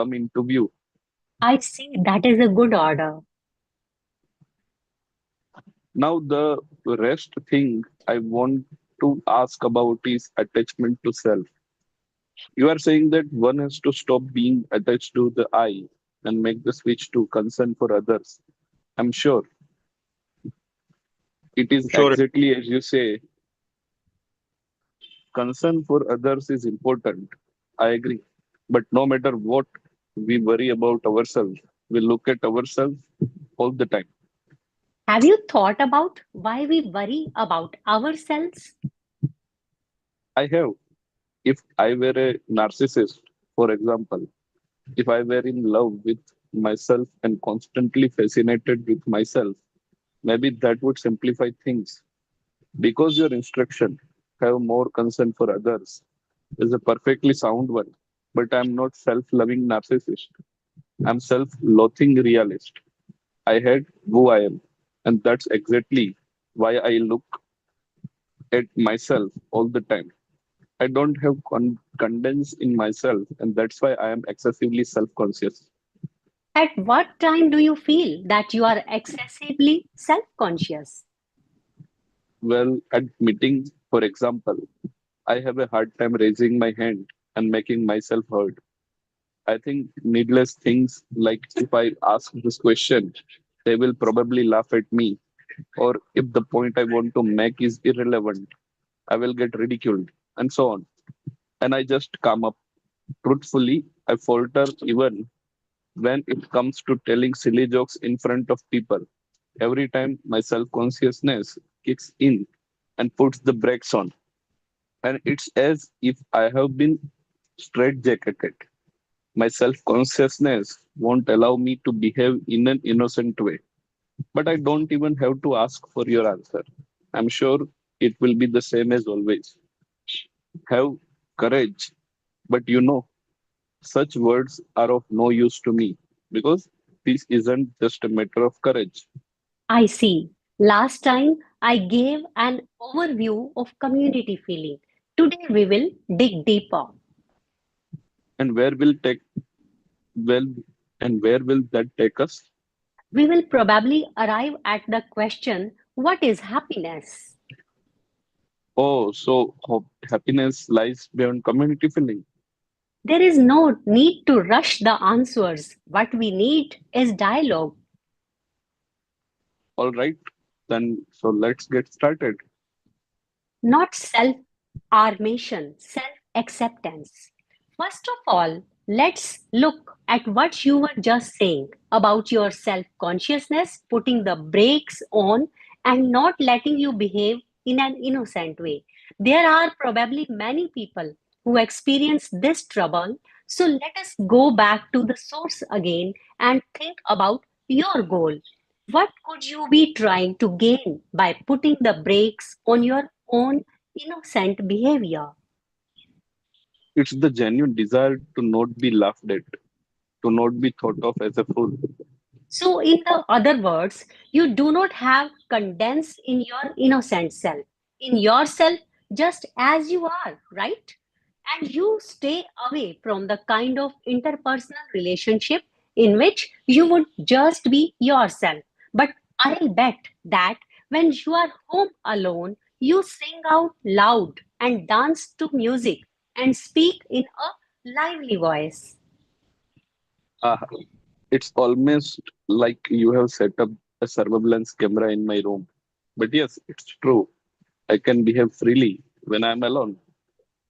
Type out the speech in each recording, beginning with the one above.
come into view. I see. That is a good order. Now, the rest thing I want to ask about is attachment to self. You are saying that one has to stop being attached to the I and make the switch to concern for others. I'm sure it is Sure. exactly as you say, concern for others is important. I agree. But no matter what we worry about ourselves, we look at ourselves all the time. Have you thought about why we worry about ourselves? I have. If I were a narcissist, for example, if I were in love with myself and constantly fascinated with myself, maybe that would simplify things. Because your instruction, have more concern for others, is a perfectly sound one. But I'm not self-loving narcissist. I'm self-loathing realist. I hate who I am. And that's exactly why I look at myself all the time. I don't have confidence in myself, and that's why I am excessively self-conscious. At what time do you feel that you are excessively self-conscious? Well, at meetings, for example, I have a hard time raising my hand and making myself heard. I think needless things like if I ask this question, they will probably laugh at me. Or if the point I want to make is irrelevant, I will get ridiculed, and so on. And I just come up. Truthfully, I falter even when it comes to telling silly jokes in front of people. Every time my self consciousness kicks in and puts the brakes on. And it's as if I have been straitjacketed. My self consciousness won't allow me to behave in an innocent way. But I don't even have to ask for your answer. I'm sure it will be the same as always. Have courage. But such words are of no use to me because this isn't just a matter of courage. I see. Last time I gave an overview of community feeling. Today we will dig deeper. And well where will that take us? We will probably arrive at the question, what is happiness? Oh, so happiness lies beyond community feeling. There is no need to rush the answers. What we need is dialogue. All right, then so let's get started. Not self-armation, self-acceptance. First of all, let's look at what you were just saying about your self-consciousness, putting the brakes on and not letting you behave in an innocent way. There are probably many people who experience this trouble. So let us go back to the source again and think about your goal. What could you be trying to gain by putting the brakes on your own innocent behavior? It's the genuine desire to not be laughed at, to not be thought of as a fool. So, in the other words, you do not have condensed in your innocent self, in yourself just as you are, right? And you stay away from the kind of interpersonal relationship in which you would just be yourself. But I'll bet that when you are home alone, you sing out loud and dance to music and speak in a lively voice. Ah, it's almost like you have set up a surveillance camera in my room. But yes, it's true. I can behave freely when I'm alone.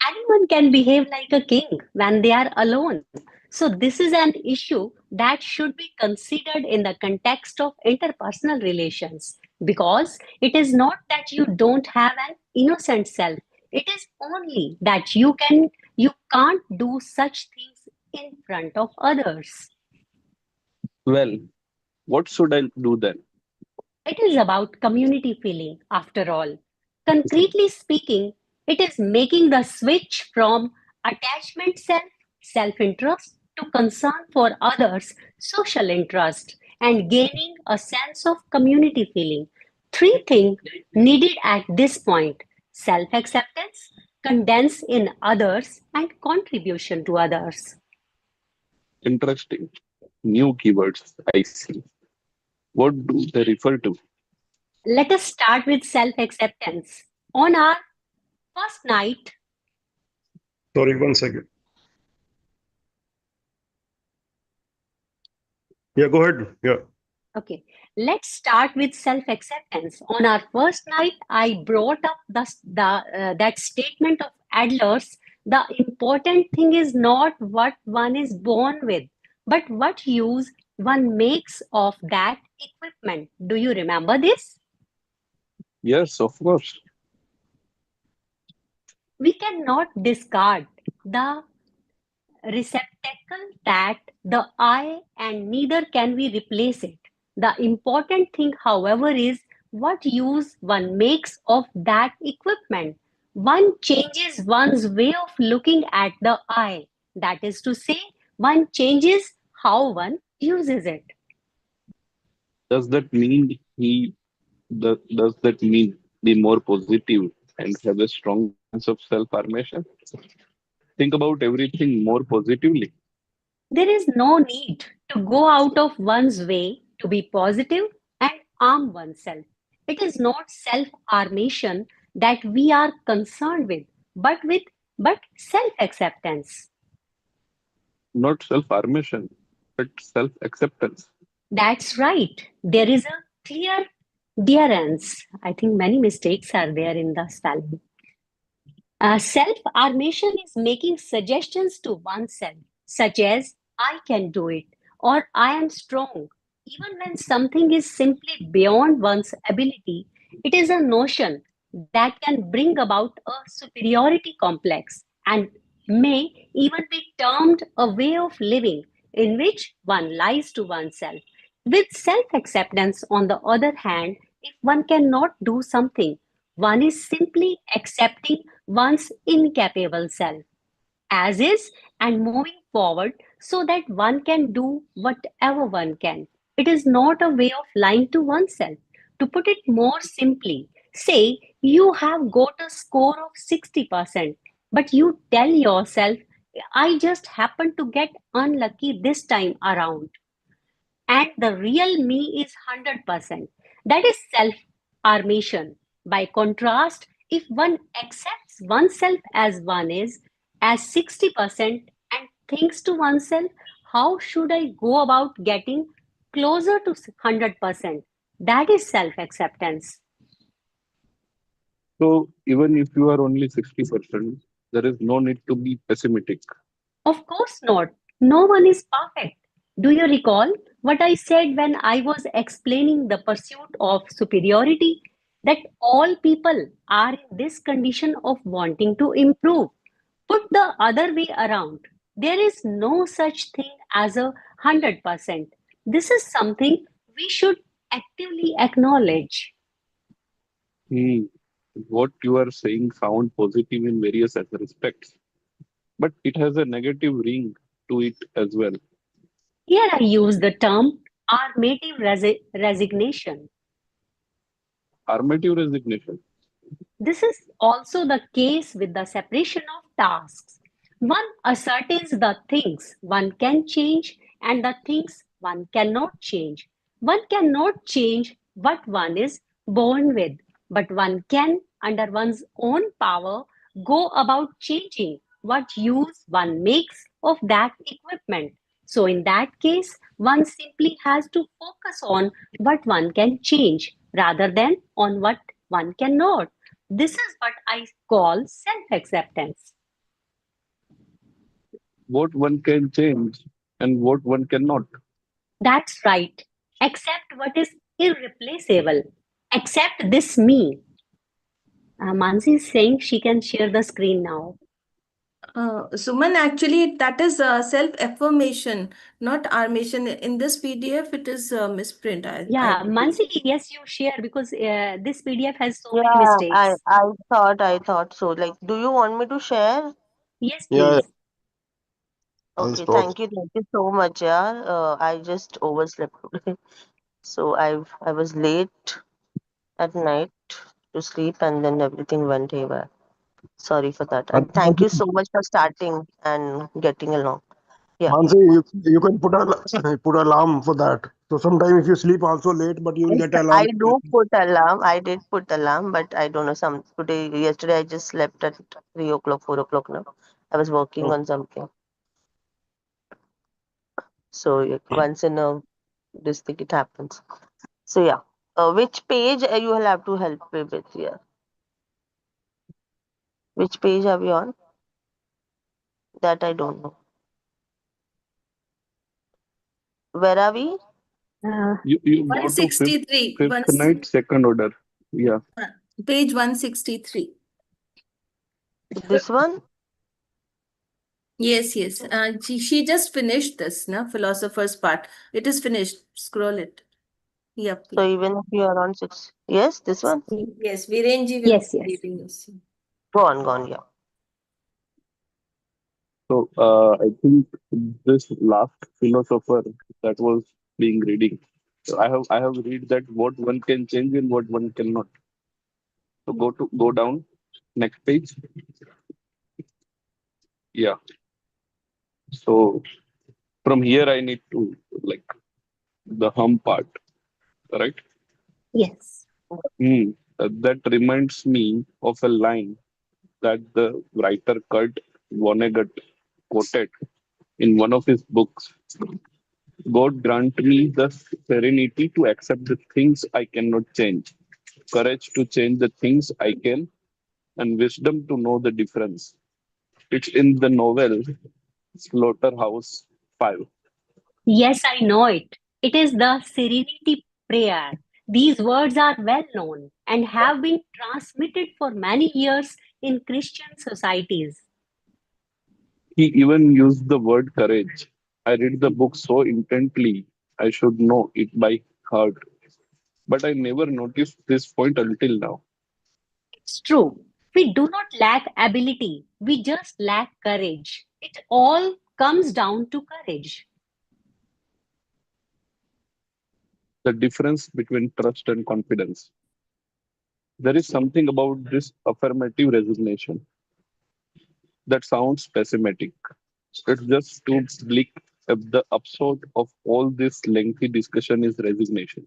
Anyone can behave like a king when they are alone. So, this is an issue that should be considered in the context of interpersonal relations because it is not that you don't have an innocent self. It is only that you can't do such things in front of others. Well, what should I do then? It is about community feeling, after all. Concretely speaking, it is making the switch from attachment self interest, to concern for others, social interest, and gaining a sense of community feeling. Three things needed at this point: self acceptance, condense in others, and contribution to others. Interesting. New keywords I see. What do they refer to? Let us start with self acceptance. On our first night, Sorry, 1 second. Yeah, go ahead. Yeah. okay, let's start with self acceptance. On our first night, I brought up that statement of Adler's: the important thing is not what one is born with, but what use one makes of that equipment. Do you remember this? Yes, of course. We cannot discard the receptacle that the eye, and neither can we replace it. The important thing, however, is what use one makes of that equipment. One changes one's way of looking at the eye. That is to say, one changes how one uses it. Does that mean does that mean be more positive and have a strong sense of self-affirmation? Think about everything more positively. There is no need to go out of one's way to be positive and arm oneself. It is not self-armation that we are concerned with, but self-acceptance. Not self-affirmation, but self-acceptance. That's right. There is a clear difference. I think many mistakes are there in the spelling. Self-affirmation is making suggestions to oneself, such as I can do it or I am strong. Even when something is simply beyond one's ability, it is a notion that can bring about a superiority complex and may even be termed a way of living in which one lies to oneself. With self acceptance, on the other hand, if one cannot do something, one is simply accepting one's incapable self as is and moving forward so that one can do whatever one can. It is not a way of lying to oneself. To put it more simply, say you have got a score of 60%, but you tell yourself, I just happened to get unlucky this time around, and the real me is 100%. That is self affirmation. By contrast, if one accepts oneself as one is, as 60%, and thinks to oneself, how should I go about getting closer to 100%? That is self acceptance. So even if you are only 60%, there is no need to be pessimistic. Of course not. No one is perfect. Do you recall what I said when I was explaining the pursuit of superiority? That all people are in this condition of wanting to improve. Put the other way around. There is no such thing as 100%. This is something we should actively acknowledge. Hmm. What you are saying sound positive in various respects, but it has a negative ring to it as well. Here I use the term armative resignation. Armative resignation. This is also the case with the separation of tasks. One ascertains the things one can change and the things one cannot change. One cannot change what one is born with, but one can, under one's own power, go about changing what use one makes of that equipment. So, in that case, one simply has to focus on what one can change rather than on what one cannot. This is what I call self acceptance. What one can change and what one cannot. That's right. Accept what is irreplaceable. Accept this me. Mansi is saying she can share the screen now. Suman, actually, that is self-affirmation, not armation. In this PDF, it is misprint. Yeah, I believe. Mansi, yes, you share because this PDF has so many Yeah, I, mistakes. I I thought so. Like, do you want me to share? Yes, Yeah, please. Okay, both. thank you so much. Yeah, I just overslept today, so I was late at night to sleep, and then everything went haywire. Sorry for that, and thank you so much for starting and getting along. Yeah. Mansi, you can put a alarm for that. So sometime if you sleep also late, but you will get I alarm. do put alarm. I did put alarm, but I don't know. Yesterday, I just slept at 3 o'clock, 4 o'clock now. I was working Oh. on something. So once in a this thing it happens. So yeah. Which page you will have to help me with here? Which page are we on? That I don't know. Where are we? You go to fifth 163. night, second order. Yeah. Page 163. This one? Yes, yes. She just finished this, na? Philosopher's part. It is finished. Scroll it. Yep. So even if you are on 6, yes, this one. Yes, Virenji will Yes, be yes. reading this. Go on, yeah. So I think this last philosopher that was being reading. So I have read that what one can change and what one cannot. So go down next page. Yeah. So from here I need to like the hum part, right? Yes. That reminds me of a line that the writer Kurt Vonnegut quoted in one of his books. God grant me the serenity to accept the things I cannot change, courage to change the things I can, and wisdom to know the difference. It's in the novel Slaughterhouse 5. Yes, I know it. It is the Serenity Prayer. These words are well known and have been transmitted for many years in Christian societies. He even used the word courage. I read the book so intently, I should know it by heart. But I never noticed this point until now. It's true. We do not lack ability, we just lack courage. It all comes down to courage. The difference between trust and confidence. There is something about this affirmative resignation that sounds pessimistic. It's just too bleak if the upshot of all this lengthy discussion is resignation.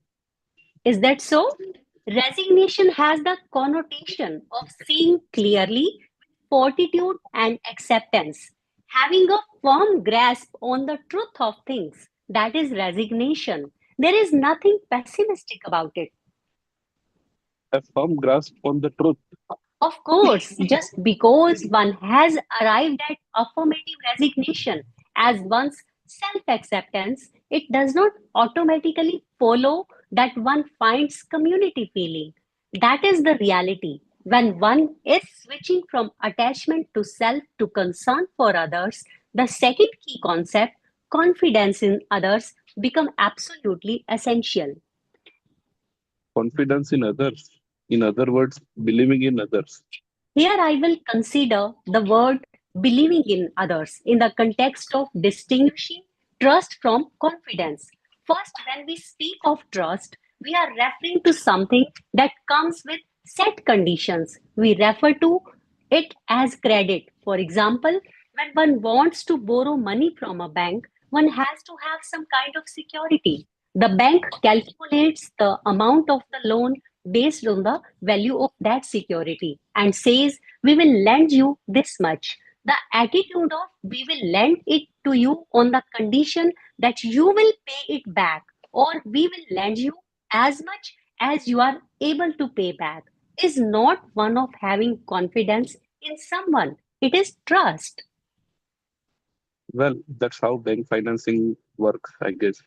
Is that so? Resignation has the connotation of seeing clearly, fortitude, and acceptance. Having a firm grasp on the truth of things. That is resignation. There is nothing pessimistic about it. A firm grasp on the truth. Of course, just because one has arrived at affirmative resignation as one's self acceptance, it does not automatically follow that one finds community feeling. That is the reality. When one is switching from attachment to self to concern for others, the second key concept, confidence in others, become absolutely essential. Confidence in others. In other words, believing in others. Here I will consider the word believing in others in the context of distinguishing trust from confidence. First, when we speak of trust, we are referring to something that comes with set conditions. We refer to it as credit. For example, when one wants to borrow money from a bank, one has to have some kind of security. The bank calculates the amount of the loan based on the value of that security and says, we will lend you this much. The attitude of we will lend it to you on the condition that you will pay it back, or we will lend you as much as you are able to pay back, is not one of having confidence in someone. It is trust. Well, that's how bank financing works, I guess.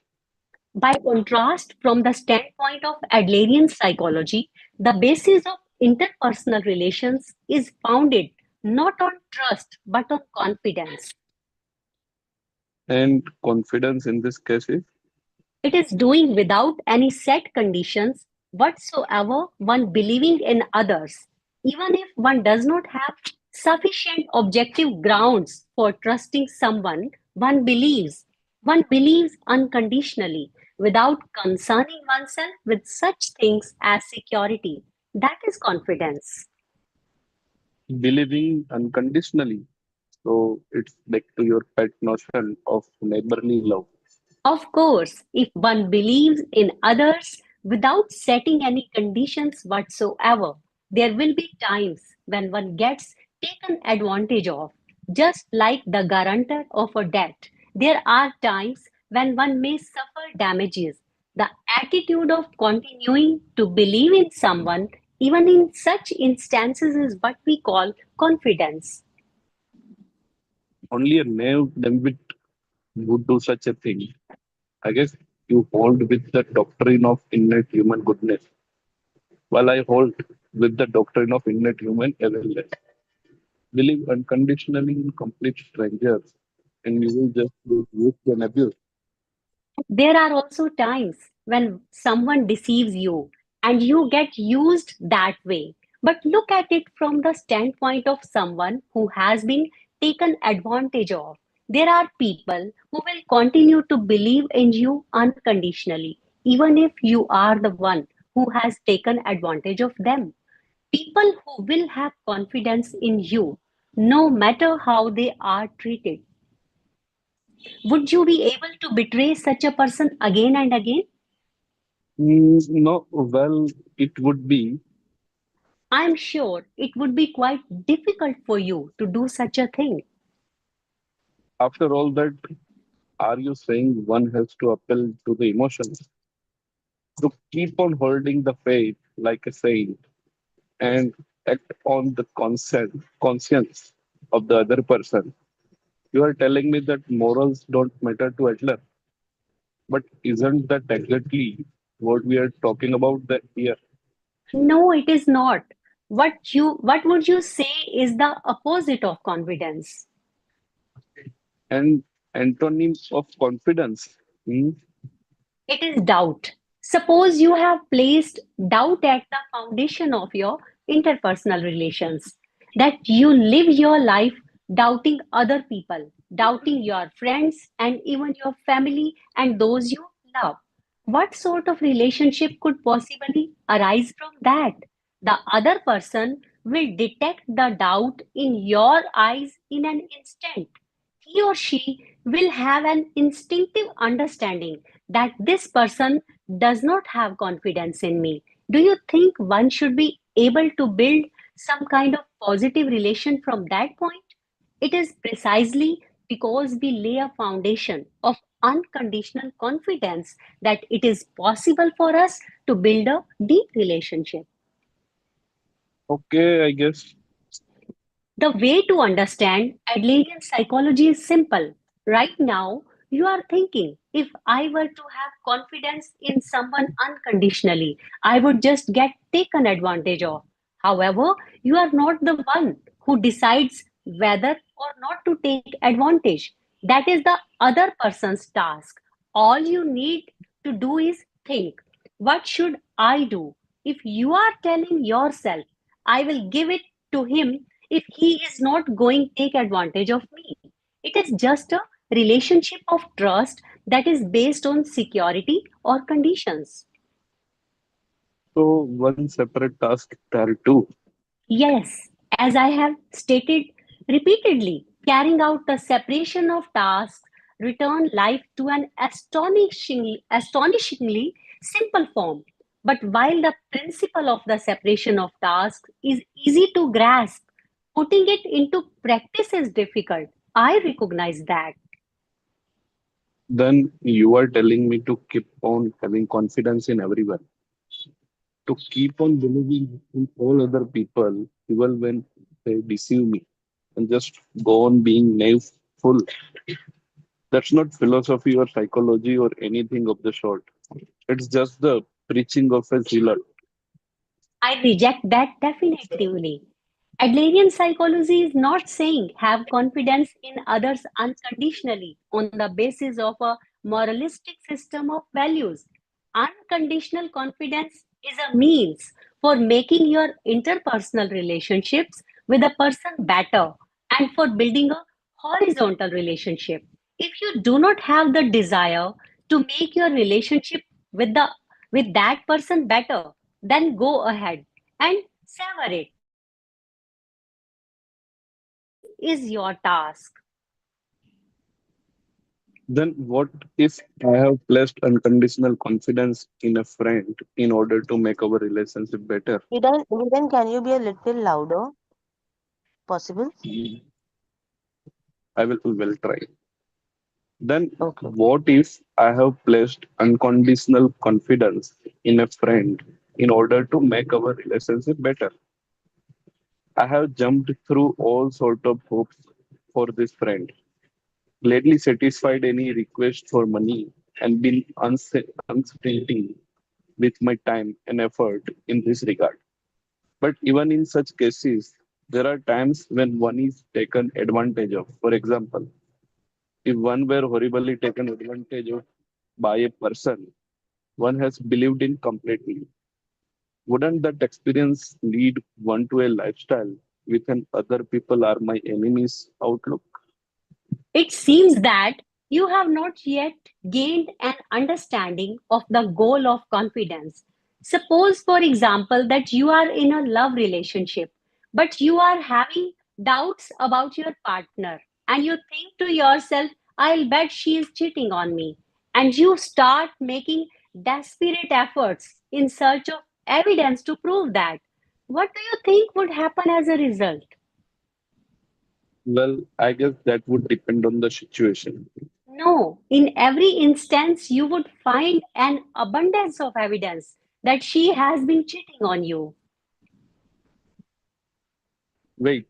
By contrast, from the standpoint of Adlerian psychology, the basis of interpersonal relations is founded not on trust but on confidence. And confidence in this case is It is doing without any set conditions whatsoever one believing in others, even if one does not have sufficient objective grounds for trusting someone, one believes. One believes unconditionally without concerning oneself with such things as security. That is confidence. believing unconditionally. So it's back to your pet notion of neighborly love. Of course, if one believes in others without setting any conditions whatsoever, there will be times when one gets taken advantage of. Just like the guarantor of a debt, there are times when one may suffer damages. The attitude of continuing to believe in someone, even in such instances, is what we call confidence. Only a knave Dembit would do such a thing. I guess you hold with the doctrine of innate human goodness, while I hold with the doctrine of innate human evilness. Believe unconditionally in complete strangers, and you will just be used and abused. There are also times when someone deceives you and you get used that way. But look at it from the standpoint of someone who has been taken advantage of. There are people who will continue to believe in you unconditionally, even if you are the one who has taken advantage of them. People who will have confidence in you no matter how they are treated. Would you be able to betray such a person again and again? No, well, it would be. I'm sure it would be quite difficult for you to do such a thing. After all that, are you saying one has to appeal to the emotions, to keep on holding the faith like a saint, and act on the conscience of the other person? You are telling me that morals don't matter to Adler, but isn't that exactly what we are talking about here? No, it is not. What would you say is the opposite of confidence? And antonyms of confidence. Hmm? It is doubt. Suppose you have placed doubt at the foundation of your interpersonal relations, that you live your life doubting other people, doubting your friends and even your family and those you love. What sort of relationship could possibly arise from that? The other person will detect the doubt in your eyes in an instant. He or she will have an instinctive understanding that this person does not have confidence in me. Do you think one should be able to build some kind of positive relation from that point? It is precisely because we lay a foundation of unconditional confidence that it is possible for us to build a deep relationship. Okay, I guess. The way to understand Adlerian psychology is simple. Right now, you are thinking, if I were to have confidence in someone unconditionally, I would just get taken advantage of. However, you are not the one who decides whether or not to take advantage. That is the other person's task. All you need to do is think, what should I do? If you are telling yourself, I will give it to him if he is not going to take advantage of me. It is just a relationship of trust that is based on security or conditions. So one separate task there too. Yes, as I have stated repeatedly, carrying out the separation of tasks return life to an astonishingly simple form. But while the principle of the separation of tasks is easy to grasp, putting it into practice is difficult. I recognize that. Then you are telling me to keep on having confidence in everyone, to keep on believing in all other people, even when they deceive me, and just go on being naive full. That's not philosophy or psychology or anything of the sort. It's just the preaching of a zealot. I reject that definitively. Adlerian psychology is not saying have confidence in others unconditionally on the basis of a moralistic system of values. Unconditional confidence is a means for making your interpersonal relationships with a person better and for building a horizontal relationship. If you do not have the desire to make your relationship with the with that person better, then go ahead and savor it. is your task. Then what if I have placed unconditional confidence in a friend in order to make our relationship better? Eden, can you be a little louder? Possible? I will try. Then Okay. what if I have placed unconditional confidence in a friend in order to make our relationship better? I have jumped through all sort of hopes for this friend, gladly satisfied any request for money, and been unstinting with my time and effort in this regard. But even in such cases, there are times when one is taken advantage of. For example, if one were horribly taken advantage of by a person one has believed in completely, wouldn't that experience lead one to a lifestyle with an other people are my enemies outlook? It seems that you have not yet gained an understanding of the goal of confidence. Suppose, for example, that you are in a love relationship, but you are having doubts about your partner, and you think to yourself, I'll bet she is cheating on me. And you start making desperate efforts in search of evidence to prove that. What do you think would happen as a result? Well, I guess that would depend on the situation. No, in every instance, you would find an abundance of evidence that she has been cheating on you. Wait,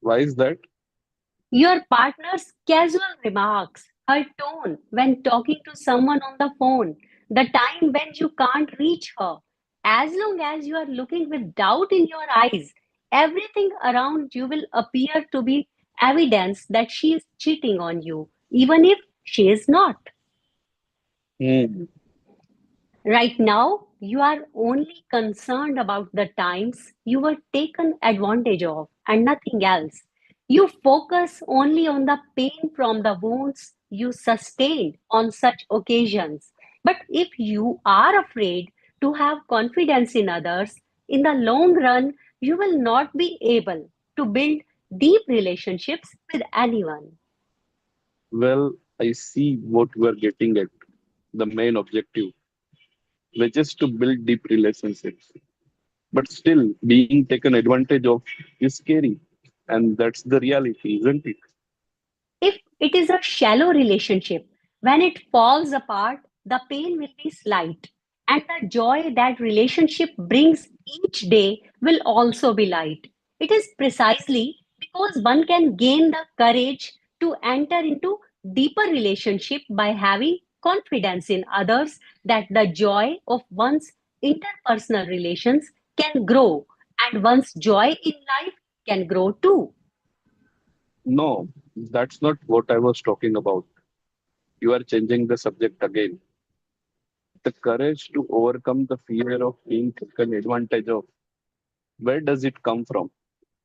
why is that? Your partner's casual remarks, her tone when talking to someone on the phone, the time when you can't reach her, as long as you are looking with doubt in your eyes, everything around you will appear to be evidence that she is cheating on you, even if she is not. Hmm. Right now, you are only concerned about the times you were taken advantage of and nothing else. You focus only on the pain from the wounds you sustained on such occasions. But if you are afraid to have confidence in others, in the long run, you will not be able to build deep relationships with anyone. Well, I see what we are getting at. The main objective, which is to build deep relationships. But still, being taken advantage of is scary. And that's the reality, isn't it? If it is a shallow relationship, when it falls apart, the pain will be slight, and the joy that relationship brings each day will also be light. It is precisely because one can gain the courage to enter into deeper relationship by having confidence in others that the joy of one's interpersonal relations can grow, and one's joy in life can grow too. No, that's not what I was talking about. You are changing the subject again. The courage to overcome the fear of being taken advantage of. Where does it come from?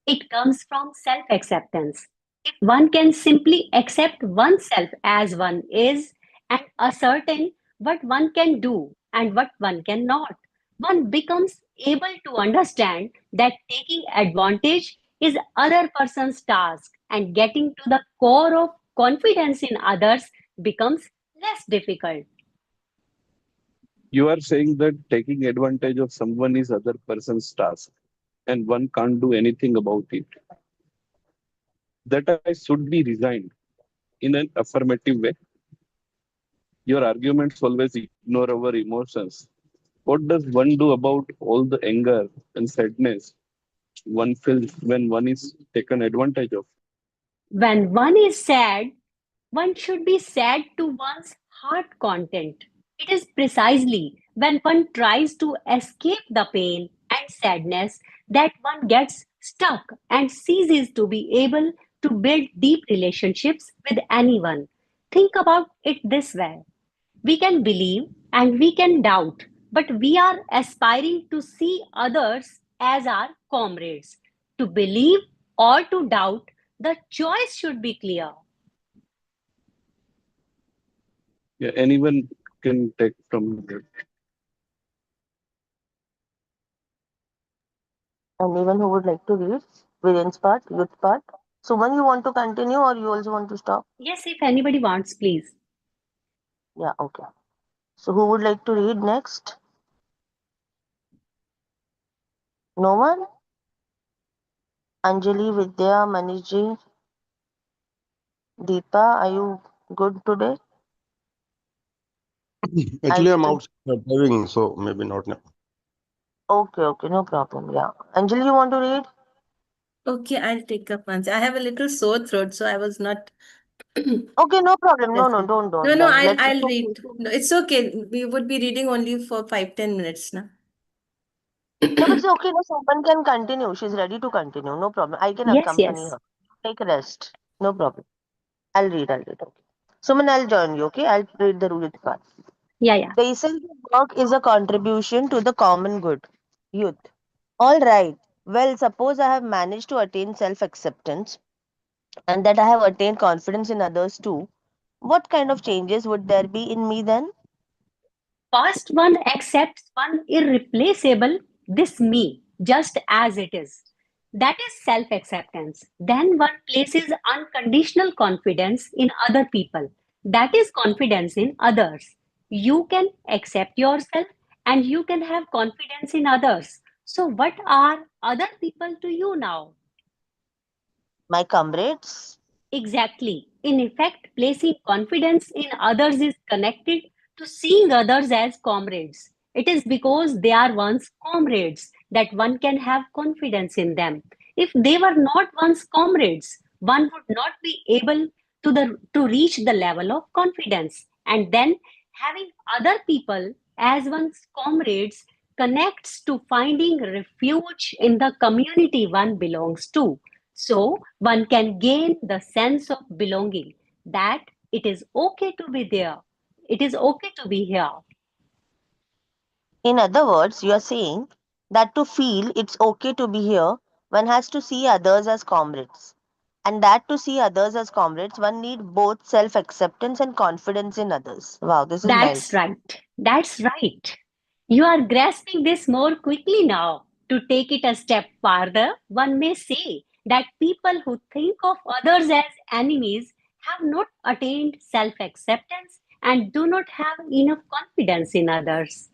It comes from self acceptance. If one can simply accept oneself as one is and ascertain what one can do and what one cannot, one becomes able to understand that taking advantage is other person's task and getting to the core of confidence in others becomes less difficult. You are saying that taking advantage of someone is other person's task and one can't do anything about it. That I should be resigned in an affirmative way. Your arguments always ignore our emotions. What does one do about all the anger and sadness one feels when one is taken advantage of? When one is sad, one should be sad to one's heart content. It is precisely when one tries to escape the pain and sadness that one gets stuck and ceases to be able to build deep relationships with anyone. Think about it this way: we can believe and we can doubt, but we are aspiring to see others as our comrades. To believe or to doubt, the choice should be clear. Yeah, anyone can take from here. Anyone who would like to read Viren's part, youth part? Suman, you want to continue or you also want to stop? Yes, if anybody wants, please. Yeah, okay. So who would like to read next? No one? Anjali, Vidya, Maniji, Deepa, are you good today? I Actually, I'm think outside driving, so maybe not now. okay, no problem. Yeah. Anjali, you want to read? Okay, I'll take up once. I have a little sore throat, so I was not Okay, no problem. No, no, present. don't, No, don't, no, don't. I'll Let's I'll it's okay. read. No, it's okay. We would be reading only for 5-10 minutes now. No, but it's okay. No, someone can continue. She's ready to continue. No problem. I can Yes, accompany yes. her. Take rest. No problem. I'll read. Okay. Suman, I'll join you. Okay. I'll read the rule part. Yeah, yeah. The essential work is a contribution to the common good. Youth. All right. Well, suppose I have managed to attain self acceptance and that I have attained confidence in others too. What kind of changes would there be in me then? First, one accepts one irreplaceable, this me, just as it is. That is self acceptance. Then one places unconditional confidence in other people. That is confidence in others. You can accept yourself and you can have confidence in others. So, what are other people to you now? My comrades? Exactly. In effect, placing confidence in others is connected to seeing others as comrades. It is because they are once comrades that one can have confidence in them. If they were not once comrades, one would not be able to reach the level of confidence. And then having other people as one's comrades connects to finding refuge in the community one belongs to. So one can gain the sense of belonging that it is okay to be there. It is okay to be here. In other words, you are saying that to feel it's okay to be here, one has to see others as comrades. And that to see others as comrades, one need both self acceptance and confidence in others. Wow, this is That's nice. right. That's right. You are grasping this more quickly now. To take it a step farther, one may say that people who think of others as enemies have not attained self acceptance and do not have enough confidence in others.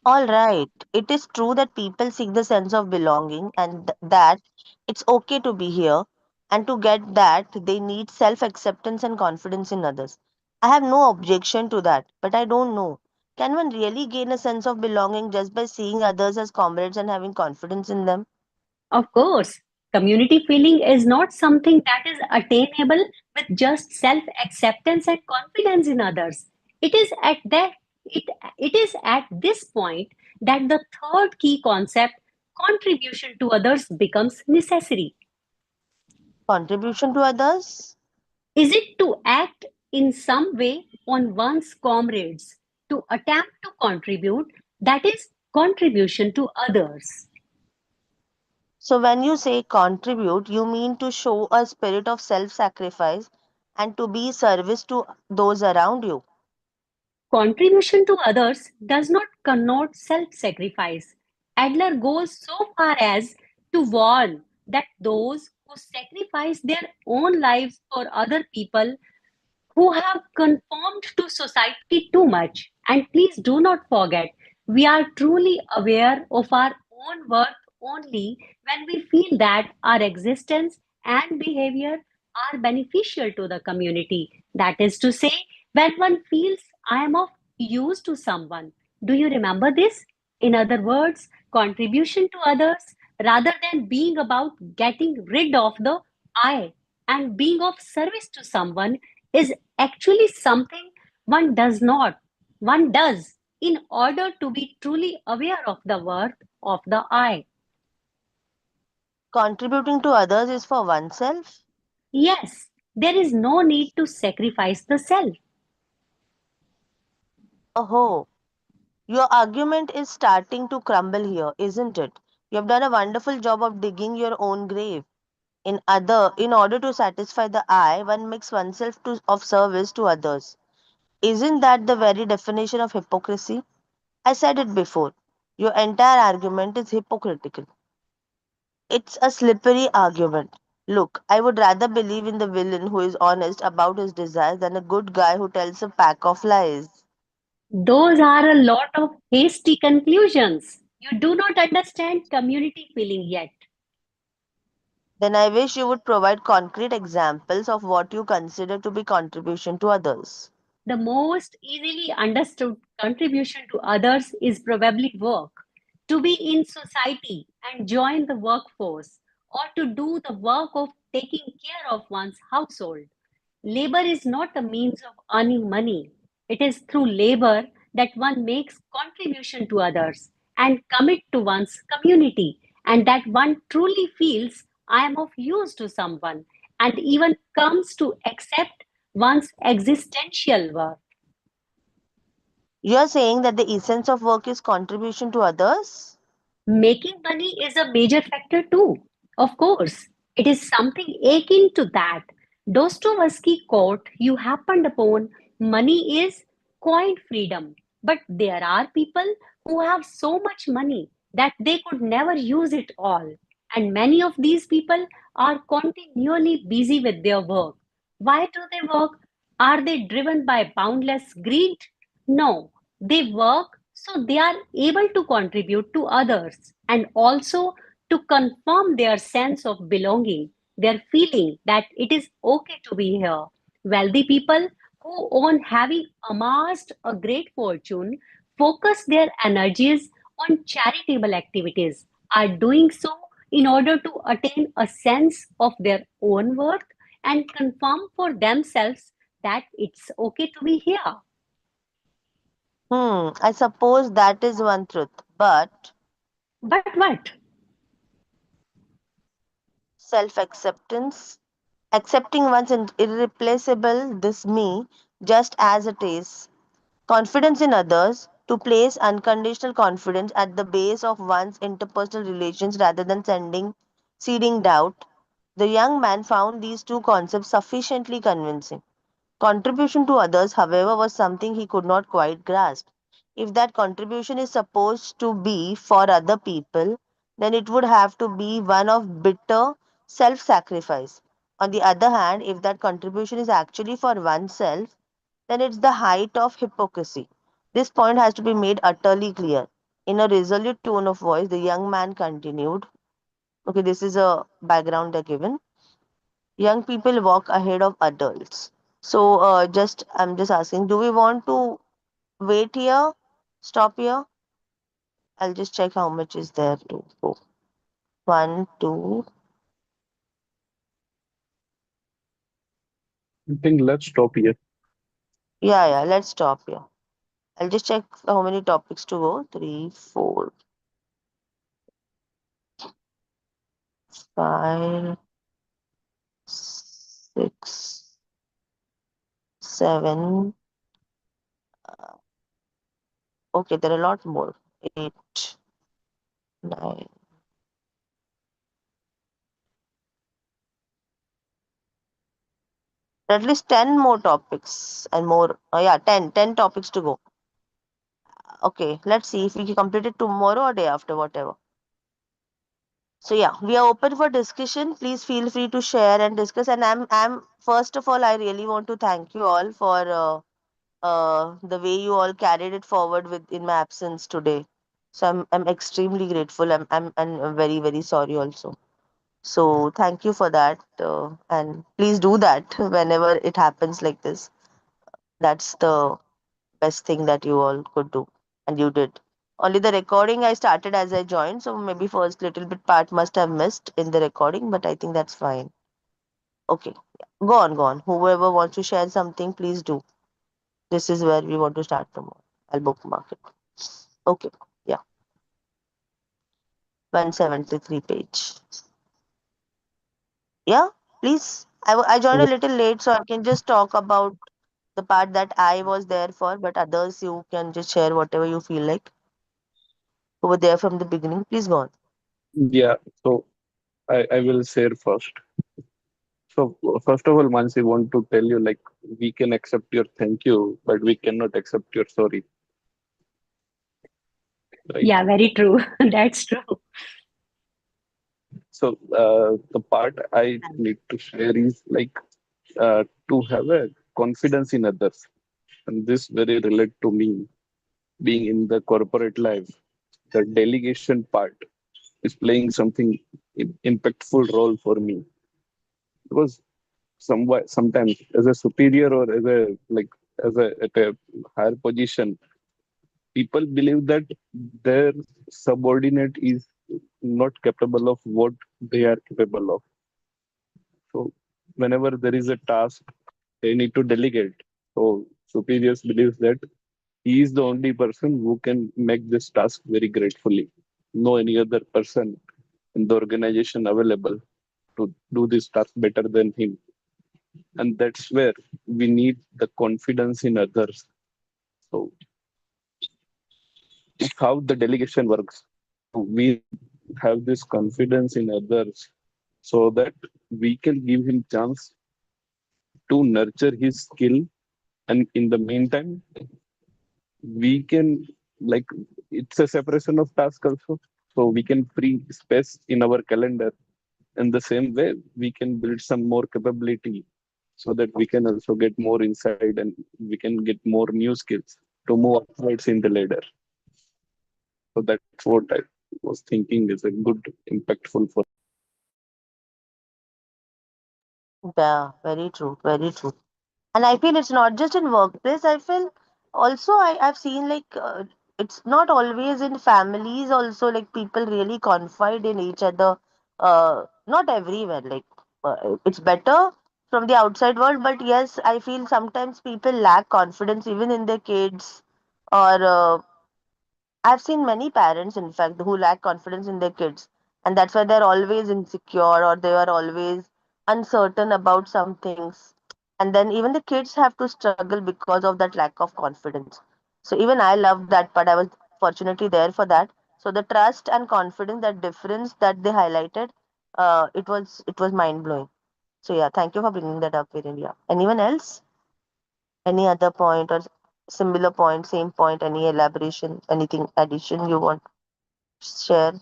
All right. It is true that people seek the sense of belonging and that it's okay to be here. And to get that, they need self acceptance and confidence in others. I have no objection to that, but I don't know. Can one really gain a sense of belonging just by seeing others as comrades and having confidence in them? Of course, community feeling is not something that is attainable with just self acceptance and confidence in others. It is at that it, it is at this point that the third key concept, contribution to others, becomes necessary. Contribution to others? Is it to act in some way on one's comrades, to attempt to contribute, that is contribution to others. So, when you say contribute, you mean to show a spirit of self sacrifice and to be service to those around you. Contribution to others does not connote self sacrifice. Adler goes so far as to warn that those who sacrifice their own lives for other people who have conformed to society too much. And please do not forget, we are truly aware of our own worth only when we feel that our existence and behavior are beneficial to the community. That is to say, when one feels I am of use to someone. Do you remember this? In other words, contribution to others rather than being about getting rid of the I and being of service to someone is actually something one does not, one does in order to be truly aware of the worth of the I. Contributing to others is for oneself. Yes, there is no need to sacrifice the self. Oh, your argument is starting to crumble here, isn't it? You have done a wonderful job of digging your own grave. In order to satisfy the I, one makes oneself of service to others. Isn't that the very definition of hypocrisy? I said it before. Your entire argument is hypocritical. It's a slippery argument. Look, I would rather believe in the villain who is honest about his desires than a good guy who tells a pack of lies. Those are a lot of hasty conclusions. You do not understand community feeling yet. Then I wish you would provide concrete examples of what you consider to be contribution to others. The most easily understood contribution to others is probably work. To be in society and join the workforce, or to do the work of taking care of one's household. Labor is not a means of earning money. It is through labor that one makes contribution to others and commit to one's community, and that one truly feels I am of use to someone and even comes to accept one's existential worth. You are saying that the essence of work is contribution to others? Making money is a major factor too. Of course, it is something akin to that. Dostoevsky quote you happened upon money is coined freedom. But there are people who have so much money that they could never use it all. And many of these people are continually busy with their work. Why do they work? Are they driven by boundless greed? No, they work so they are able to contribute to others and also to confirm their sense of belonging, their feeling that it is okay to be here. Wealthy people who own having amassed a great fortune focus their energies on charitable activities, are doing so in order to attain a sense of their own worth and confirm for themselves that it's okay to be here. I suppose that is one truth. But But what? self acceptance, accepting one's irreplaceable this me just as it is, confidence in others, to place unconditional confidence at the base of one's interpersonal relations rather than seeding doubt. The young man found these two concepts sufficiently convincing. Contribution to others, however, was something he could not quite grasp. If that contribution is supposed to be for other people, then it would have to be one of bitter self sacrifice. On the other hand, if that contribution is actually for oneself, then it's the height of hypocrisy. This point has to be made utterly clear. In a resolute tone of voice, the young man continued. Okay, this is a background they're given. Young people walk ahead of adults. So, I'm just asking, do we want to wait here? Stop here? I'll just check how much is there to go. One, two. I think let's stop here. Yeah, let's stop here. I'll just check how many topics to go. Three, four, five, six, seven. Okay, there are a lot more. Eight, nine. At least 10 more topics and more. Yeah, 10 topics to go. Okay, let's see if we can complete it tomorrow or day after, whatever. So yeah, we are open for discussion. Please feel free to share and discuss. And I'm first of all, I really want to thank you all for the way you all carried it forward with in my absence today. So I'm extremely grateful. I'm very very sorry also. So thank you for that. And please do that whenever it happens like this. That's the best thing that you all could do, and you did. Only the recording I started as I joined, so maybe first little bit part must have missed in the recording, but I think that's fine. Okay, yeah. Go on. Whoever wants to share something, please do. This is where we want to start tomorrow. I'll bookmark it. Okay, yeah, 173 page. Yeah, please. I joined a little late, so I can just talk about the part that I was there for, but others you can just share whatever you feel like. Who were there from the beginning, please go on. Yeah, so I will share first. So first of all, Mansi, want to tell you like we can accept your thank you, but we cannot accept your sorry, right? Yeah, very true. That's true. So the part I need to share is like to have a confidence in others, and this very relate to me being in the corporate life. The delegation part is playing something impactful role for me because sometimes as a superior or as a like as a at a higher position, people believe that their subordinate is not capable of what they are capable of. So whenever there is a task, they need to delegate. So superiors believe that he is the only person who can make this task very gratefully. No any other person in the organization available to do this task better than him. And that's where we need the confidence in others. So how the delegation works. We have this confidence in others so that we can give him chance to nurture his skill, and in the meantime we can like it's a separation of task also, so we can free space in our calendar. In the same way we can build some more capability so that we can also get more insight and we can get more new skills to move upwards in the ladder. So that's what I was thinking is a good impactful for. Yeah, very true, very true. And I feel it's not just in workplace. I feel also I've seen like it's not always in families. Also, like people really confide in each other. Not everywhere. Like it's better from the outside world, but yes, I feel sometimes people lack confidence even in their kids, or I've seen many parents, in fact, who lack confidence in their kids, and that's why they're always insecure or they are always uncertain about some things. And then even the kids have to struggle because of that lack of confidence. So even I loved that part. I was fortunately there for that. So the trust and confidence, that difference that they highlighted, it was mind blowing. So yeah, thank you for bringing that up, Viren. Anyone else? Any other point or similar point, same point, any elaboration, anything addition you want to share?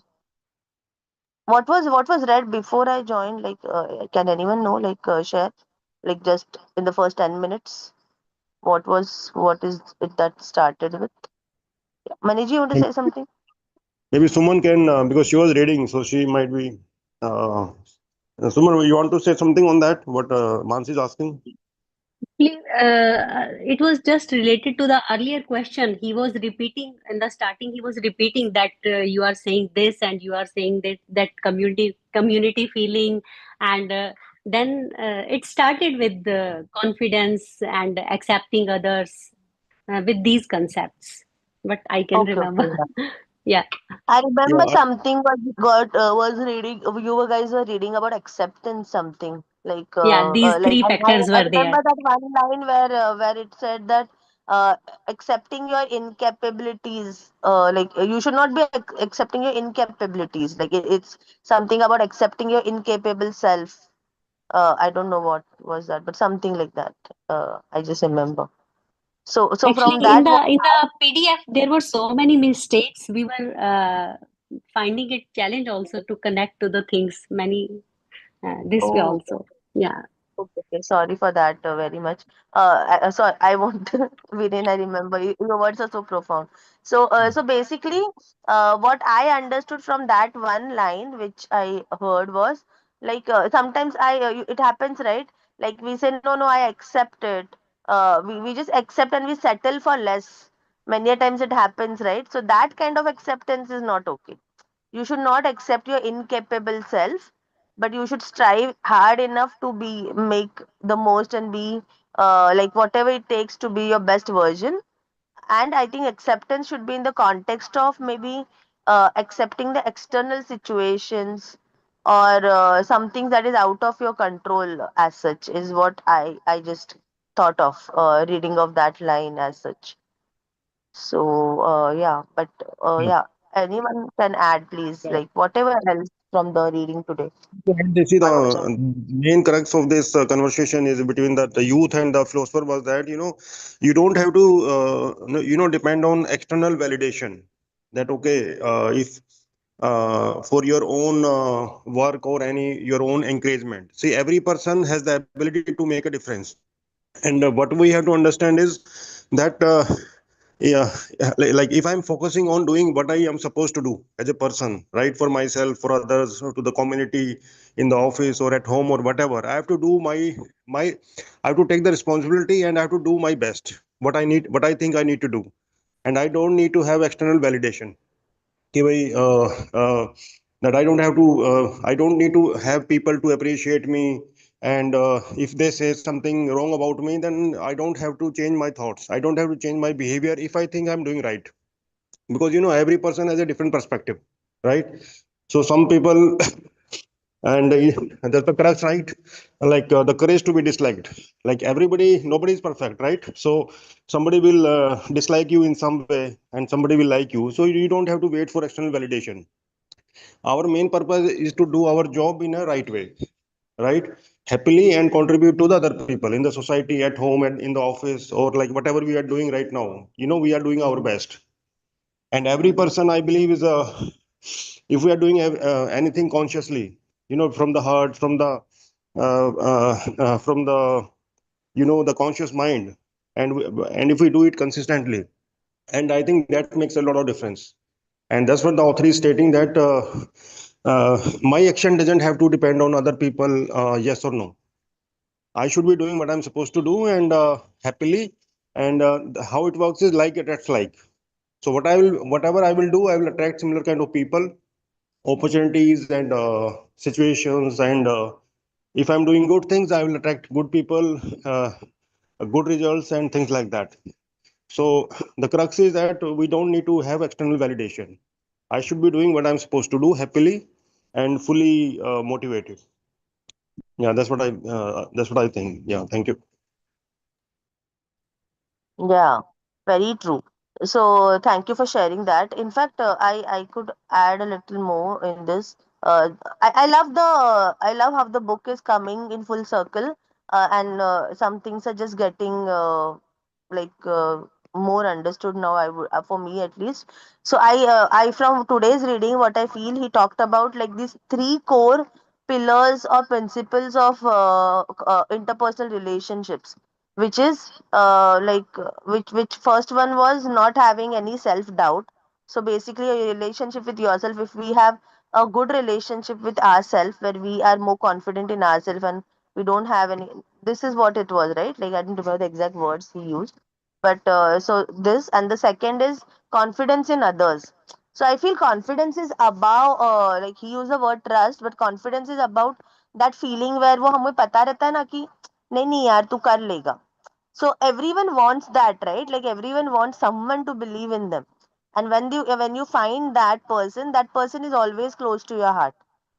What was read before I joined? Like, can anyone know? Like, share, like just in the first 10 minutes, what is it that started with? Yeah. Maniji, you want to say something? Maybe Suman can, because she was reading, so she might be. Uh, Suman, you want to say something on that? What Mansi is asking? It was just related to the earlier question. He was repeating in the starting. He was repeating that you are saying this and you are saying that community feeling, and then it started with the confidence and accepting others with these concepts. But I can Okay, remember. okay. Yeah, I remember Yeah, something was reading. You guys were reading about acceptance, something yeah. These like three factors I were remember there. that one line where it said that uh, accepting your incapabilities, like you should not be accepting your incapabilities. Like it's something about accepting your incapable self. I don't know what was that, but something like that. I just remember. So from Actually, in that, the PDF, there were so many mistakes. We were finding it challenge also to connect to the things. Many this way oh. also. Yeah, Okay, okay. Sorry for that very much. Sorry, I won't. Viren, I remember your words are so profound. So basically, what I understood from that one line, which I heard was like sometimes it happens, right? Like we say, no, no, I accept it. We just accept and we settle for less. Many a times it happens, right? So that kind of acceptance is not okay. You should not accept your incapable self, but you should strive hard enough to be make the most and be like whatever it takes to be your best version. And I think acceptance should be in the context of maybe accepting the external situations or something that is out of your control as such is what I just thought of reading of that line as such. So yeah, but yeah. yeah, anyone can add, please, like whatever else from the reading today. And you see, the main crux of this conversation is between the youth and the philosopher was that you don't have to depend on external validation. That okay, if for your own work or any your own encouragement. See, every person has the ability to make a difference, and what we have to understand is that yeah, like if I'm focusing on doing what I am supposed to do as a person, right, for myself, for others, or to the community, in the office or at home or whatever, I have to do my I have to take the responsibility and I have to do my best, what I think I need to do, and I don't need to have external validation कि भाई that I don't need to have people to appreciate me, and if they say something wrong about me, then I don't have to change my thoughts, I don't have to change my behavior if I think I'm doing right, because every person has a different perspective, right? So some people and that's the correct, right? Like the courage to be disliked. Like everybody, nobody is perfect, right? So somebody will dislike you in some way and somebody will like you, so you don't have to wait for external validation. Our main purpose is to do our job in a right way, right, happily, and contribute to the other people in the society, at home, and in the office, or like whatever we are doing right now. We are doing our best, and every person, I believe, is a if we are doing anything consciously, from the heart, from the the conscious mind, and if we do it consistently, and I think that makes a lot of difference. And that's what the author is stating, that my action doesn't have to depend on other people, yes or no. I should be doing what I'm supposed to do, and happily. And how it works is like that's like, so whatever I will do, I will attract similar kind of people, opportunities, and situations. And if I'm doing good things, I will attract good people, good results, and things like that. So the crux is that we don't need to have external validation. I should be doing what I'm supposed to do happily and fully motivated. Yeah, that's what I think. Yeah, thank you. Yeah, very true. So thank you for sharing that. In fact, I could add a little more in this. Uh, I love I love how the book is coming in full circle, and some things are just getting like more understood now. I would, for me at least. So I from today's reading, what I feel he talked about like these three core pillars or principles of interpersonal relationships, which is which first one was not having any self doubt. So basically a relationship with yourself, if we have a good relationship with ourselves where we are more confident in ourselves and we don't have any, this is what it was, right? Like I didn't remember the exact words he used, but so this, and the second is confidence in others. So I feel confidence is about like he used the word trust, but confidence is about that feeling where वो हमें पता रहता है ना कि नहीं नहीं यार तू कर लेगा. So everyone wants that, right? Like everyone wants someone to believe in them. And when you find that person is always close to your heart.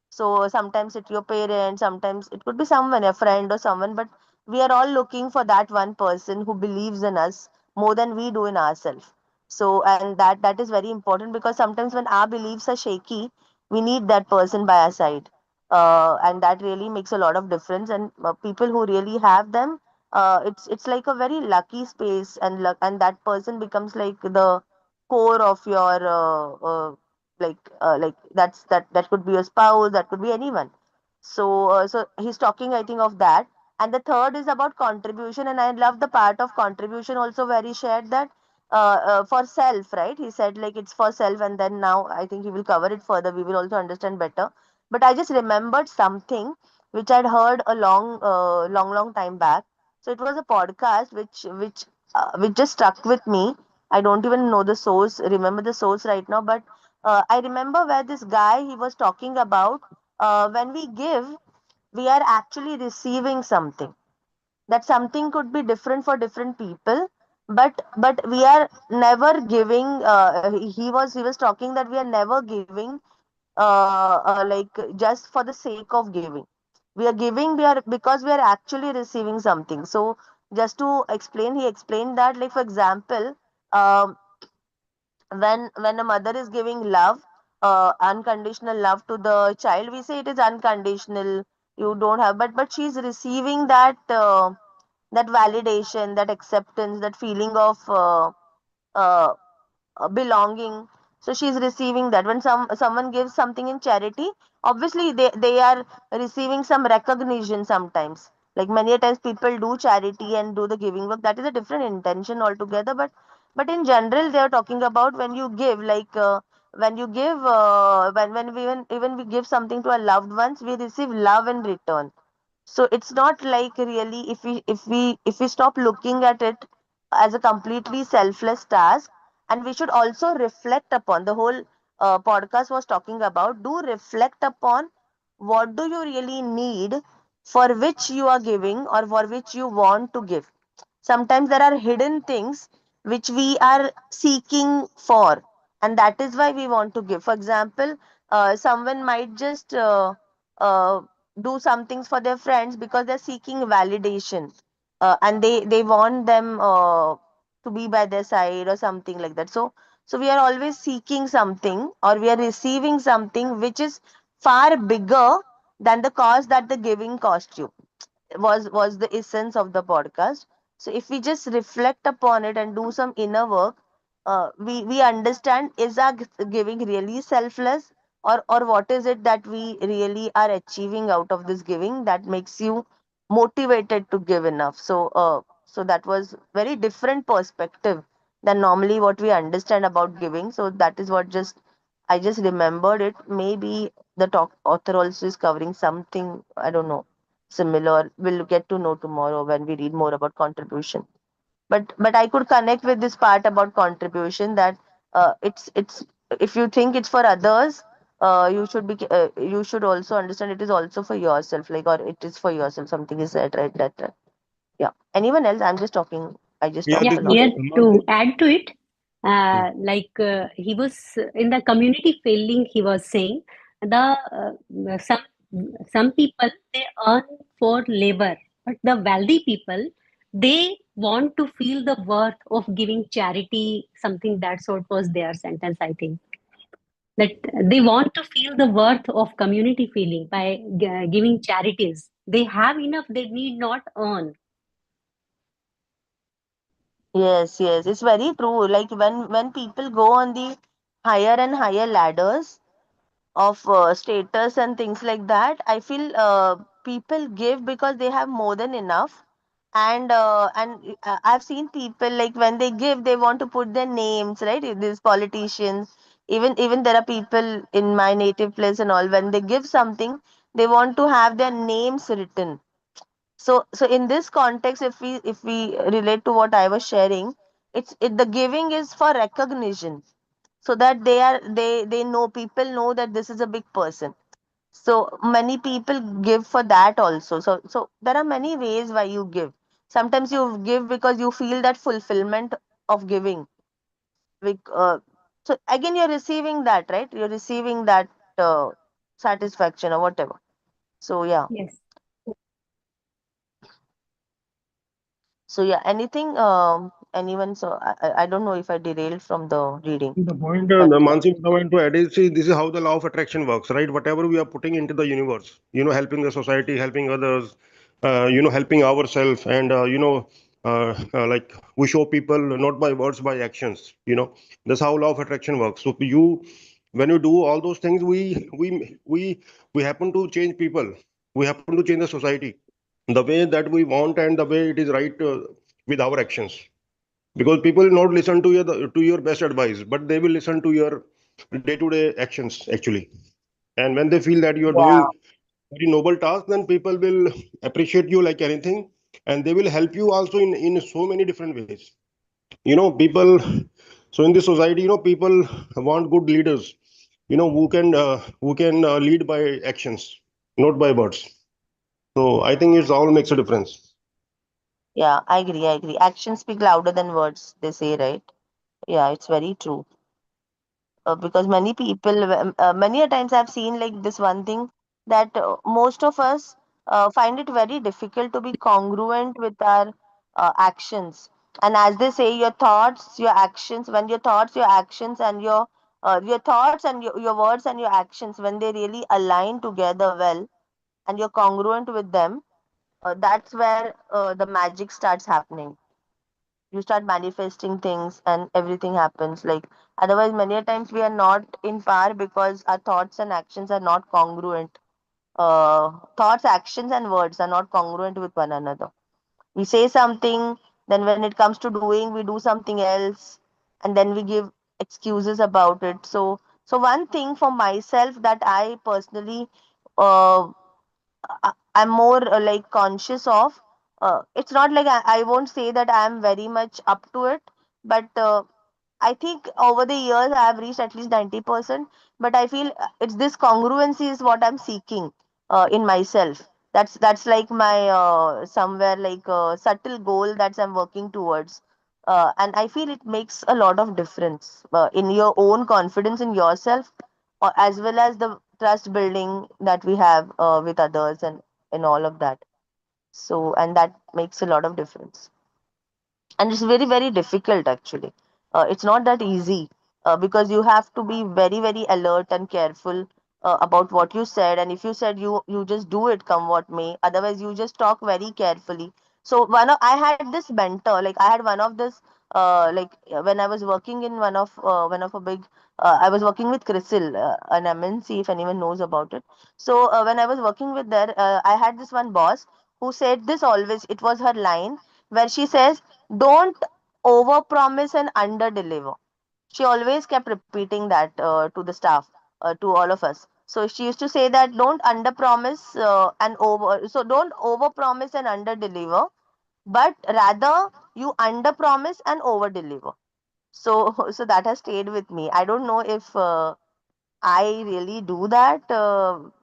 So sometimes it's your parents, sometimes it could be someone, a friend or someone, but we are all looking for that one person who believes in us more than we do in ourselves. So and that is very important because sometimes when our beliefs are shaky, we need that person by our side. And that really makes a lot of difference. And people who really have them, it's like a very lucky space, and and that person becomes like the core of your like that could be your spouse, that could be anyone. So he's talking, I think, of that. And the third is about contribution, and I love the part of contribution also where he shared that for self, right? He said like it's for self, and then now I think he will cover it further, we will also understand better. But I just remembered something which I'd heard a long time back. So it was a podcast which just stuck with me. I don't even know the source, remember the source right now, but I remember where this guy he was talking about when we give, we are actually receiving something. That something could be different for different people, but we are never giving. He was talking that we are never giving like just for the sake of giving. We are giving, we are because we are actually receiving something. So just to explain, he explained that, like for example, um, when a mother is giving love, unconditional love to the child, we say it is unconditional. You don't have, but she's receiving that that validation, that acceptance, that feeling of uh, belonging. So she's receiving that. When someone gives something in charity, obviously they are receiving some recognition sometimes. Like many a times people do charity and do the giving work. That is a different intention altogether. But in general, they are talking about when you give, like when you give, when we even we give something to our loved ones, we receive love in return. So it's not like really, if we stop looking at it as a completely selfless task, and we should also reflect upon the whole podcast was talking about, do reflect upon what do you really need, for which you are giving or for which you want to give. Sometimes there are hidden things which we are seeking for, and that is why we want to give. For example, someone might just uh, do some things for their friends because they're seeking validation, and they want them to be by their side or something like that. So we are always seeking something, or we are receiving something which is far bigger than the cost that the giving cost you, was the essence of the podcast. So if we just reflect upon it and do some inner work, we understand, is our giving really selfless, or what is it that we really are achieving out of this giving that makes you motivated to give enough. So that was very different perspective than normally what we understand about giving. So that is what just I just remembered it. Maybe the talk author also is covering something, I don't know, similar. We'll get to know tomorrow when we read more about contribution. But I could connect with this part about contribution, that it's if you think it's for others, you should also understand it is also for yourself, like, or it is for yourself. Something is said, right? That yeah. Anyone else? I'm just talking. I just Yeah, talked Yeah, a this lot. is here to Mansi. add to it, Hmm. he was in the community feeling. He was saying some people they earn for labor, but the wealthy people they want to feel the worth of giving charity. Something that sort was their sentence, I think. That they want to feel the worth of community feeling by giving charities. They have enough; they need not earn. Yes, yes, it's very true. Like when people go on the higher and higher ladders of status and things like that, I feel people give because they have more than enough. And I've seen people, like when they give, they want to put their names, right? These politicians, even there are people in my native place and all. When they give something, they want to have their names written. So in this context, if we relate to what I was sharing, the giving is for recognition, so that they know, people know that this is a big person. So many people give for that also. So there are many ways why you give. Sometimes you give because you feel that fulfillment of giving. So again, you're receiving that, right? You're receiving that uh, satisfaction or whatever. So yeah. Yes. So yeah, anything, anyone? So I don't know if I derailed from the reading, The point, but the Mansi, what I want to add is, see, this is how the law of attraction works, right? Whatever we are putting into the universe, helping the society, helping others, helping ourselves, and like we show people not by words, by actions. That's how law of attraction works. So when you do all those things, we happen to change people. We happen to change the society, the way that we want and the way it is right with our actions, because people will not listen to your best advice, but they will listen to your day-to-day actions actually. And when they feel that you are doing yeah, very noble task, then people will appreciate you like anything, and they will help you also in so many different ways. People, so in this society, people want good leaders, who can lead by actions, not by words. So I think it's all makes a difference. yeah, I agree. I agree. Actions speak louder than words, they say, right? Yeah, it's very true. Because many people, many a times I've seen like this one thing, that most of us find it very difficult to be congruent with our actions. And as they say, your thoughts, your actions, when your thoughts, your actions, and your thoughts and your words and your actions, when they really align together well, and you're congruent with them, that's where the magic starts happening. You start manifesting things and everything happens. Like, otherwise, many a times we are not in power because our thoughts and actions are not congruent. Thoughts, actions, and words are not congruent with one another. We say something, then when it comes to doing, we do something else, and then we give excuses about it. So one thing for myself that I personally uh, I'm more like conscious of. It's not like I won't say that I'm very much up to it, but I think over the years I have reached at least 90%. But I feel it's this congruency is what I'm seeking in myself. That's like my somewhere like a subtle goal that I'm working towards. And I feel it makes a lot of difference in your own confidence in yourself, as well as the trust building that we have with others and all of that. So, and that makes a lot of difference, and it's very very difficult actually. It's not that easy because you have to be very very alert and careful about what you said, and if you said, you just do it come what may, otherwise you just talk very carefully. So I had this mentor, like I had one of this when I was working in one of a big I was working with Crisil, an MNC, if anyone knows about it. So when I was working with there, I had this one boss who said this always. It was her line where she says, don't over promise and under deliver. She always kept repeating that to the staff, to all of us. So she used to say that don't under promise and over, so don't over promise and under deliver, but rather you under promise and over deliver. So so that has stayed with me. I don't know if I really do that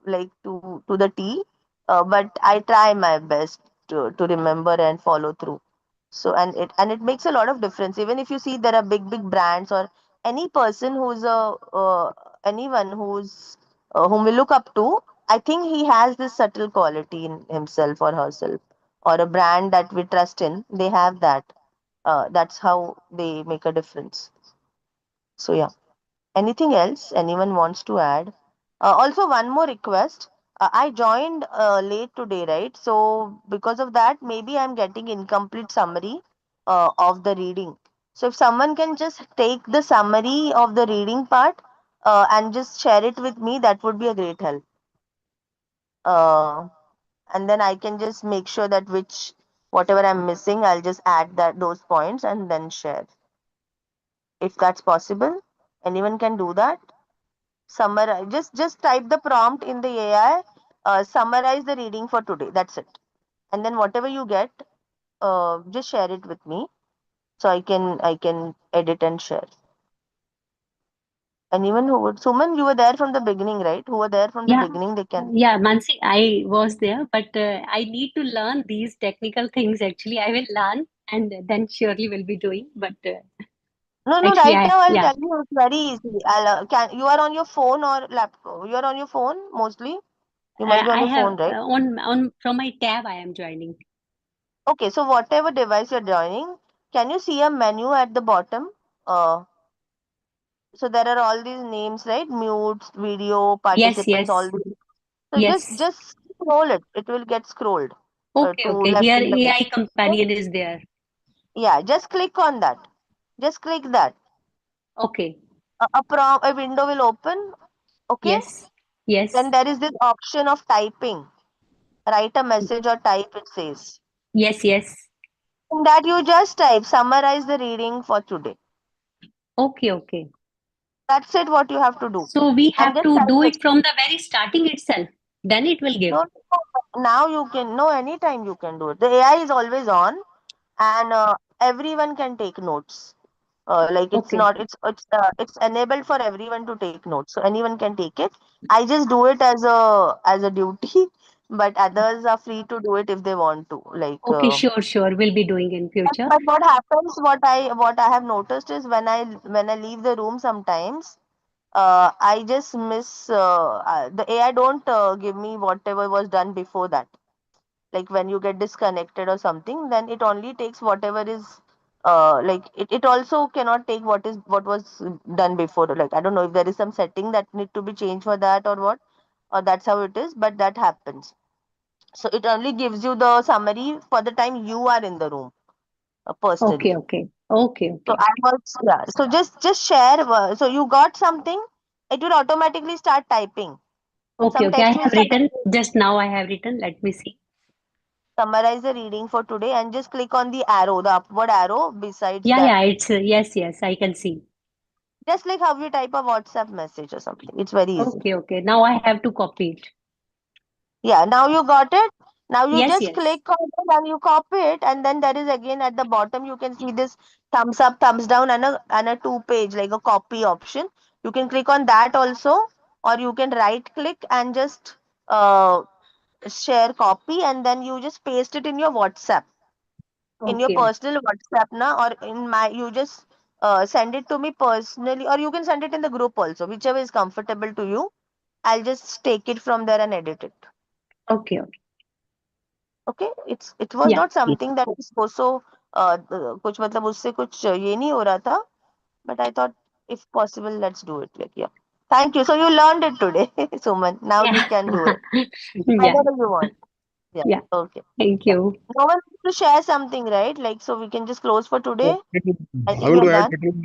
like to the T, but I try my best to remember and follow through. So and it makes a lot of difference. Even if you see there are big brands or any person who's a anyone whom we look up to, I think he has this subtle quality in himself or herself, or a brand that we trust in. They have that. That's how they make a difference. So yeah. Anything else anyone wants to add? Also, one more request. I joined late today, right? So, because of that, maybe I'm getting incomplete summary of the reading. So, if someone can just take the summary of the reading part and just share it with me, that would be a great help. Uh, and then I can just make sure that which whatever I'm missing, I'll just add that those points and then share. If that's possible, anyone can do that. Summarize, just type the prompt in the AI, summarize the reading for today, that's it. And then whatever you get, just share it with me so I can edit and share. Anyone who would, Suman, you were there from the beginning, right? Who were there from the Yeah, beginning, they can. yeah, Mansi, I was there, but I need to learn these technical things. Actually, I will learn and then surely will be doing. But No, actually, right now I'll yeah, tell you, it's very easy. You are on your phone or laptop? You are on your phone mostly. You must be on I your have phone, right? on from my tab. I am joining. Okay, so whatever device you're joining, can you see a menu at the bottom? So there are all these names, right? Mutes, video, Yes, participants, all yes, these. So just yes. just scroll it. It will get scrolled Okay, to okay. left Here and right. AI Okay? companion is there. Yeah, just click on that. Just click that. Okay. A window will open. Okay. Yes, yes, Then there is this option of typing. Write a message or type, it says. yes, yes. In that you just type, summarize the reading for today. Okay, okay. That's it. What you have to do, So we and have just to type do it. it from the very starting itself. Then it will give. No, no, now you can. No, anytime you can do it. The AI is always on, and everyone can take notes. Like it's Okay. not it's enabled for everyone to take notes, so anyone can take it. I just do it as a duty, but others are free to do it if they want to, like Okay, sure, sure. We'll be doing in future. but what happens, what I have noticed is when I leave the room sometimes, I just miss the AI don't give me whatever was done before that. Like when you get disconnected or something, then it only takes whatever is it also cannot take what was done before. Like I don't know if there is some setting that need to be changed for that or what, or that's how it is, but that happens. So it only gives you the summary for the time you are in the room. personally. Okay. So I was, yeah. So just share. So you got something, it will automatically start typing. Some I text will have written. Just now I have written. Let me see. summarize the reading for today, and just click on the arrow, the upward arrow besides that. Yeah, it's yes, I can see. Just like how you type a WhatsApp message or something. It's very easy. Okay. Now I have to copy it. Yeah, now you got it. Now you just Yes. click on it and you copy it, and then there is again at the bottom you can see this thumbs up, thumbs down, and a two page like a copy option. You can click on that also, or you can right click and just uh, share copy, and then you just paste it in your WhatsApp, in your Okay. personal WhatsApp na, or in my you just send it to me personally, or you can send it in the group also, whichever is comfortable to you. I'll just take it from there and edit it. Okay. Okay, it was Yeah. not something that was also कुछ मतलब उससे कुछ ये नहीं हो रहा था, but I thought if possible let's do it, like, yeah. Thank you. So you learned it today, Suman. Now you Yeah. can do it Yeah. whenever you want. Yeah. Yeah. Okay. Thank Yeah. you. No one wants to share something, right? Like, so we can just close for today. I I think want we're to add, done.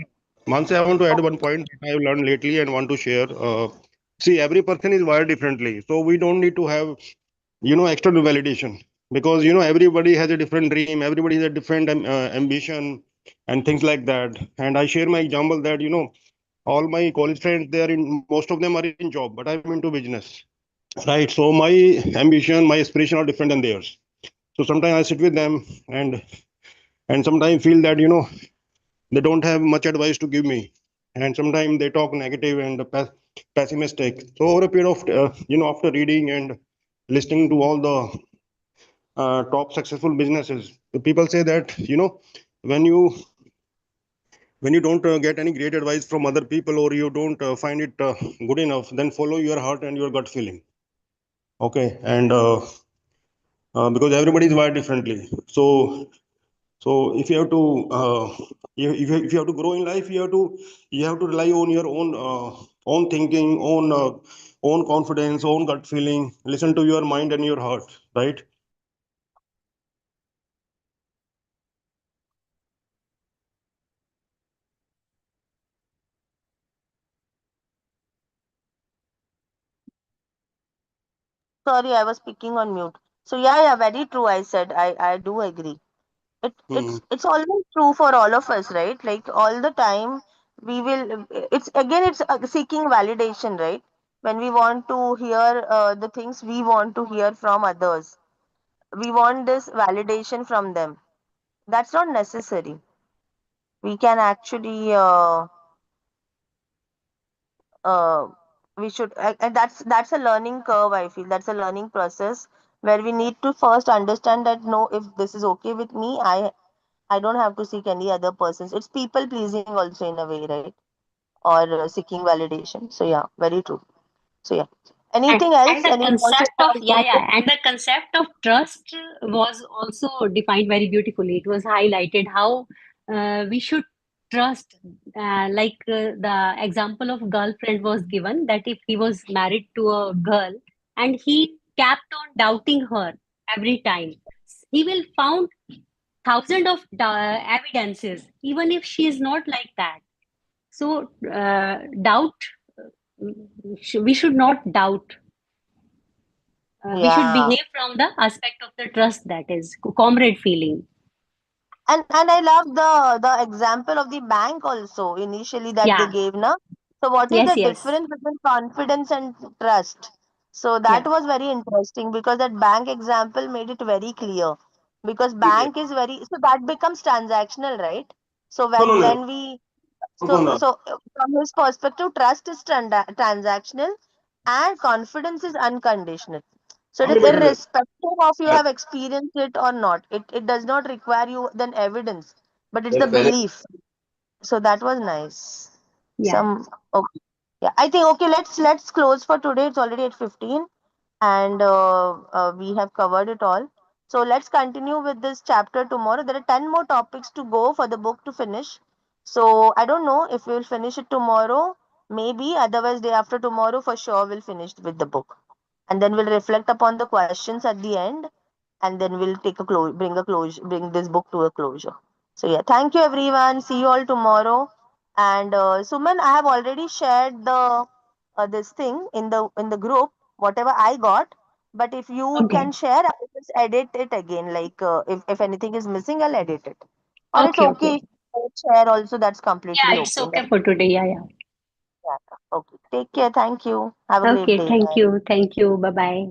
Mansi, I want to add Okay. one point that I have learned lately and want to share. See, every person is wired differently, so we don't need to have, external validation, because everybody has a different dream, everybody has a different ambition, and things like that. And I share my example that all my college friends, they are in, most of them are in job, but I'm into business, right? So my ambition, my aspiration are different than theirs. So sometimes I sit with them and sometimes feel that they don't have much advice to give me, and sometimes they talk negative and pessimistic. So over a period of after reading and listening to all the top successful businesses, the people say that when you don't get any great advice from other people, or you don't find it good enough, then follow your heart and your gut feeling. Okay. And because everybody is wired differently. So if you have to if you have to grow in life, you have to rely on your own thinking, own confidence, own gut feeling. Listen to your mind and your heart, right? Sorry, I was speaking on mute. So yeah, very true. I said I do agree. Hmm. It's always true for all of us, right? Like all the time we will. It's seeking validation, right? When we want to hear the things we want to hear from others, we want this validation from them. That's not necessary. We can actually uh, we should and that's a learning curve. I feel that's a learning process where we need to first understand that no, if this is okay with me, I don't have to seek any other persons. It's people pleasing also in a way, right? Or seeking validation. So yeah, very true. So yeah, anything And else the anyone wants to concept of share something? and the concept of trust was also defined very beautifully. It was highlighted how we should trust. The example of girlfriend was given, that if he was married to a girl and he kept on doubting her every time, he will found thousands of evidences, even if she is not like that. So doubt. We should not doubt. We should Yeah. behave from the aspect of the trust, that is comrade feeling. And I love the example of the bank also initially that they Yeah. gave na. So what is the Yes. difference between confidence and trust? So Yeah. that was very interesting because that bank example made it very clear. Because bank is very, so that becomes transactional, right? So No, no, no, when we no, no. from his perspective, trust is transactional and confidence is unconditional. So it हमने is बैठे थे irrespective of you have experienced it or not. It does not require you then evidence, but it's the पहले belief. So that was nice. Yeah. Some okay. Yeah, I think okay. Let's close for today. It's already at 15, and we have covered it all. So let's continue with this chapter tomorrow. There are 10 more topics to go for the book to finish. So I don't know if we'll finish it tomorrow. Maybe otherwise day after tomorrow for sure we'll finish with the book, and then we'll reflect upon the questions at the end, and then we'll take a bring this book to a closure. So yeah, thank you everyone. See you all tomorrow. And Suman, I have already shared the this thing in the group, whatever I got. But if you Okay. can share, I will just edit it again. Like if anything is missing, I'll edit it. Or it's Okay. okay Okay. if you don't share also. That's completely Yeah, it's okay. okay for today. Yeah, yeah. Yeah. Okay. Take care. Thank you. Have a great Okay. day. Thank Bye. you. Thank you. Bye bye.